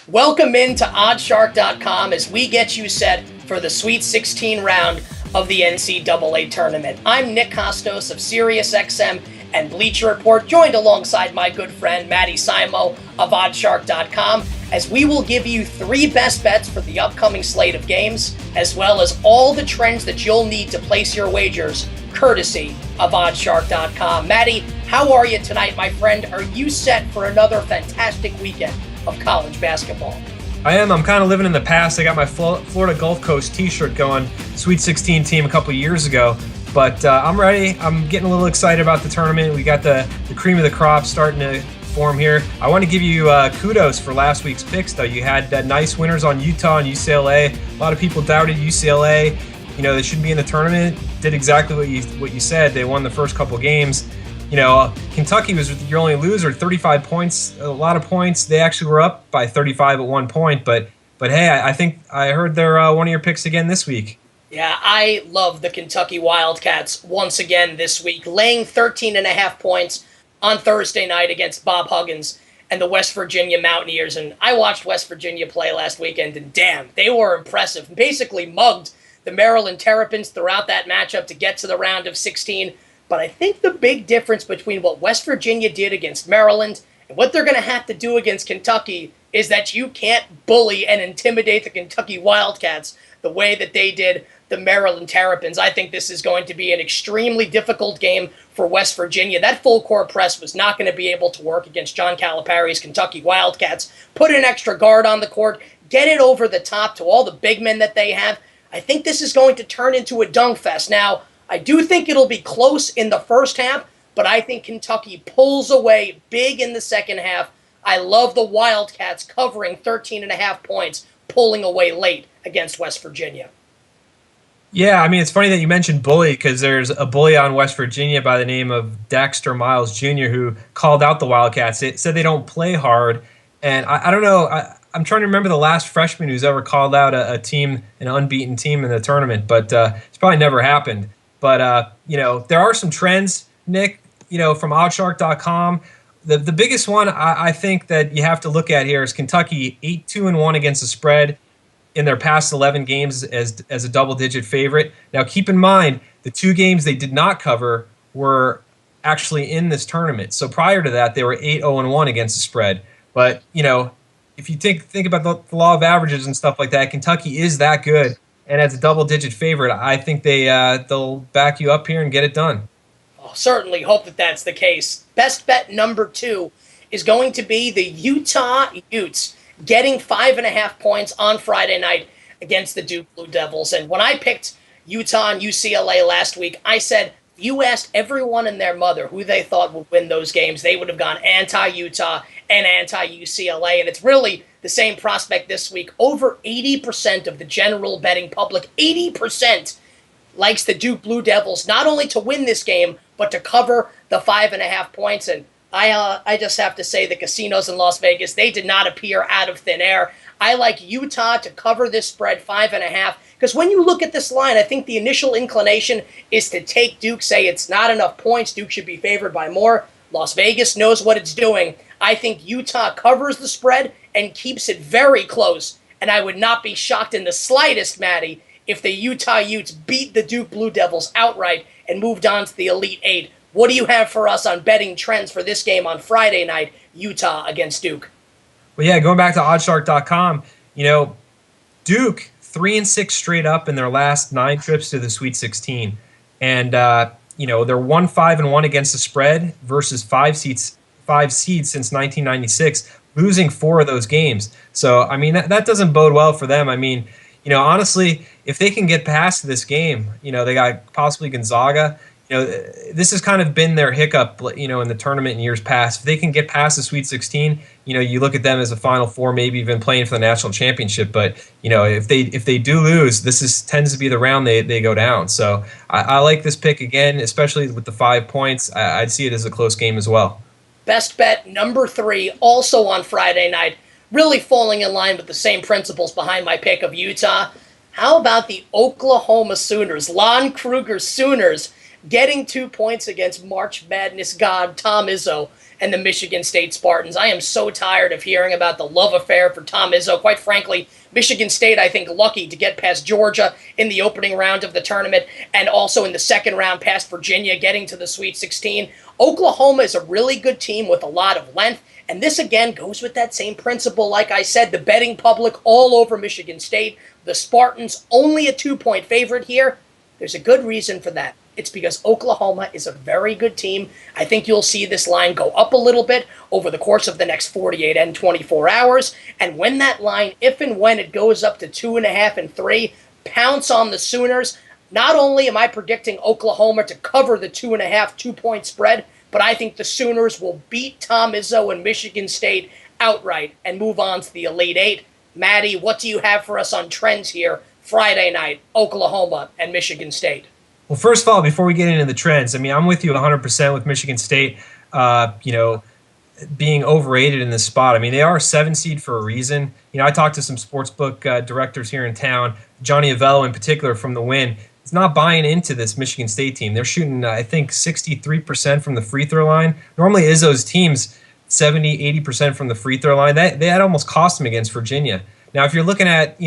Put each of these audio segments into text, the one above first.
Welcome into oddshark.com as we get you set for the Sweet 16 round of the NCAA tournament. I'm Nick Kostos of SiriusXM and Bleacher Report, joined alongside my good friend Maddie Simo of oddshark.com, as we will give you three best bets for the upcoming slate of games, as well as all the trends that you'll need to place your wagers, courtesy of oddshark.com. Maddie, how are you tonight, my friend? Are you set for another fantastic weekend of college basketball? I am. I'm kind of living in the past. I got my Florida Gulf Coast t-shirt going, Sweet 16 team a couple years ago. But I'm ready. I'm getting a little excited about the tournament. We got the cream of the crop starting to form here. I want to give you kudos for last week's picks, though. You had nice winners on Utah and UCLA. A lot of people doubted UCLA. You know, they shouldn't be in the tournament. Did exactly what you said. They won the first couple games. You know, Kentucky was your only loser, 35 points, a lot of points. They actually were up by 35 at one point. But hey, I think I heard they're one of your picks again this week. Yeah, I love the Kentucky Wildcats once again this week, laying 13.5 points on Thursday night against Bob Huggins and the West Virginia Mountaineers. And I watched West Virginia play last weekend, and damn, they were impressive. Basically mugged the Maryland Terrapins throughout that matchup to get to the round of 16. But I think the big difference between what West Virginia did against Maryland and what they're going to have to do against Kentucky is that you can't bully and intimidate the Kentucky Wildcats the way that they did the Maryland Terrapins. I think this is going to be an extremely difficult game for West Virginia. That full court press was not going to be able to work against John Calipari's Kentucky Wildcats. Put an extra guard on the court, get it over the top to all the big men that they have. I think this is going to turn into a dunk fest. Now, I do think it'll be close in the first half, but I think Kentucky pulls away big in the second half. I love the Wildcats covering 13.5 points, pulling away late against West Virginia. Yeah, I mean, it's funny that you mentioned bully, because there's a bully on West Virginia by the name of Dexter Miles Jr. who called out the Wildcats. It said they don't play hard, and I don't know. I'm trying to remember the last freshman who's ever called out a team, an unbeaten team in the tournament, but it's probably never happened. But, you know, there are some trends, Nick, you know, from oddshark.com. The biggest one I think that you have to look at here is Kentucky 8-2-1 against the spread in their past 11 games as a double-digit favorite. Now, keep in mind, the two games they did not cover were actually in this tournament. So prior to that, they were 8-0-1 against the spread. But, you know, if you think about the law of averages and stuff like that, Kentucky is that good. And as a double-digit favorite, I think they'll back you up here and get it done. I'll certainly hope that that's the case. Best bet number 2 is going to be the Utah Utes getting 5.5 points on Friday night against the Duke Blue Devils. And when I picked Utah and UCLA last week, I said, you asked everyone and their mother who they thought would win those games, they would have gone anti-Utah and anti-UCLA. And it's really the same prospect this week. Over 80% of the general betting public, 80%, likes the Duke Blue Devils not only to win this game, but to cover the 5.5 points. And I just have to say the casinos in Las Vegas, they did not appear out of thin air. I like Utah to cover this spread 5.5, because when you look at this line, I think the initial inclination is to take Duke, say it's not enough points, Duke should be favored by more. Las Vegas knows what it's doing. I think Utah covers the spread and keeps it very close, and I would not be shocked in the slightest, Maddie, if the Utah Utes beat the Duke Blue Devils outright and moved on to the Elite Eight. What do you have for us on betting trends for this game on Friday night, Utah against Duke? Well, yeah, going back to oddshark.com, you know, Duke 3-6 straight up in their last 9 trips to the Sweet 16. And, you know, they're 1-5-1 against the spread versus 5 seeds since 1996, losing 4 of those games. So, I mean, that doesn't bode well for them. I mean, you know, honestly, if they can get past this game, you know, they got possibly Gonzaga. You know, this has kind of been their hiccup, you know, in the tournament in years past. If they can get past the Sweet 16, you know, you look at them as a Final Four, maybe even playing for the national championship. But, you know, if they do lose, tends to be the round they go down. So I like this pick again, especially with the 5 points. I'd see it as a close game as well. Best bet number 3, also on Friday night, really falling in line with the same principles behind my pick of Utah. How about the Oklahoma Sooners, Lon Kruger Sooners, getting 2 points against March Madness god Tom Izzo and the Michigan State Spartans. I am so tired of hearing about the love affair for Tom Izzo. Quite frankly, Michigan State, I think, lucky to get past Georgia in the opening round of the tournament, and also in the second round past Virginia, getting to the Sweet 16. Oklahoma is a really good team with a lot of length, and this again goes with that same principle. Like I said, the betting public all over Michigan State. The Spartans only a 2-point favorite here. There's a good reason for that. It's because Oklahoma is a very good team. I think you'll see this line go up a little bit over the course of the next 48 and 24 hours. And when that line, if and when it goes up to 2.5 and 3, pounce on the Sooners. Not only am I predicting Oklahoma to cover the 2.5 2-point spread, but I think the Sooners will beat Tom Izzo and Michigan State outright and move on to the Elite Eight. Maddie, what do you have for us on trends here Friday night, Oklahoma and Michigan State? Well, first of all, before we get into the trends, I mean, I'm with you 100% with Michigan State, being overrated in this spot. I mean, they are a 7 seed for a reason. I talked to some sportsbook directors here in town, Johnny Avello in particular from the Win. He's not buying into this Michigan State team. They're shooting, I think, 63% from the free throw line. Normally, Izzo's teams 70, 80% from the free throw line. That almost cost him against Virginia. Now, if you're looking at,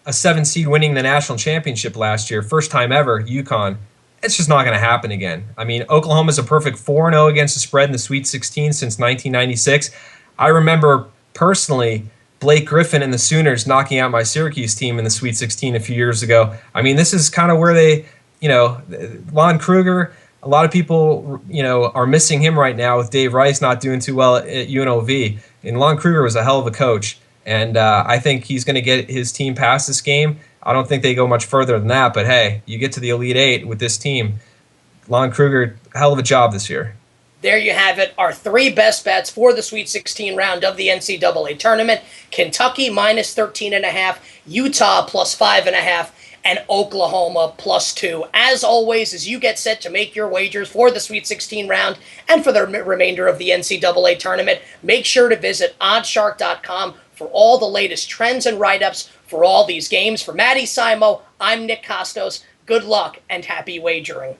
a 7 seed winning the national championship last year, first time ever, UConn, it's just not going to happen again. I mean, Oklahoma's a perfect 4-0 against the spread in the Sweet 16 since 1996. I remember personally Blake Griffin and the Sooners knocking out my Syracuse team in the Sweet 16 a few years ago. I mean, this is kind of where they, Lon Kruger, a lot of people, are missing him right now with Dave Rice not doing too well at UNLV. And Lon Kruger was a hell of a coach. And I think he's going to get his team past this game. I don't think they go much further than that. But, hey, you get to the Elite Eight with this team. Lon Kruger, hell of a job this year. There you have it, our 3 best bets for the Sweet 16 round of the NCAA tournament. Kentucky minus 13.5, Utah plus 5.5, and Oklahoma plus 2. As always, as you get set to make your wagers for the Sweet 16 round and for the remainder of the NCAA tournament, make sure to visit oddshark.com for all the latest trends and write-ups for all these games. For Maddie Simo, I'm Nick Costos. Good luck and happy wagering.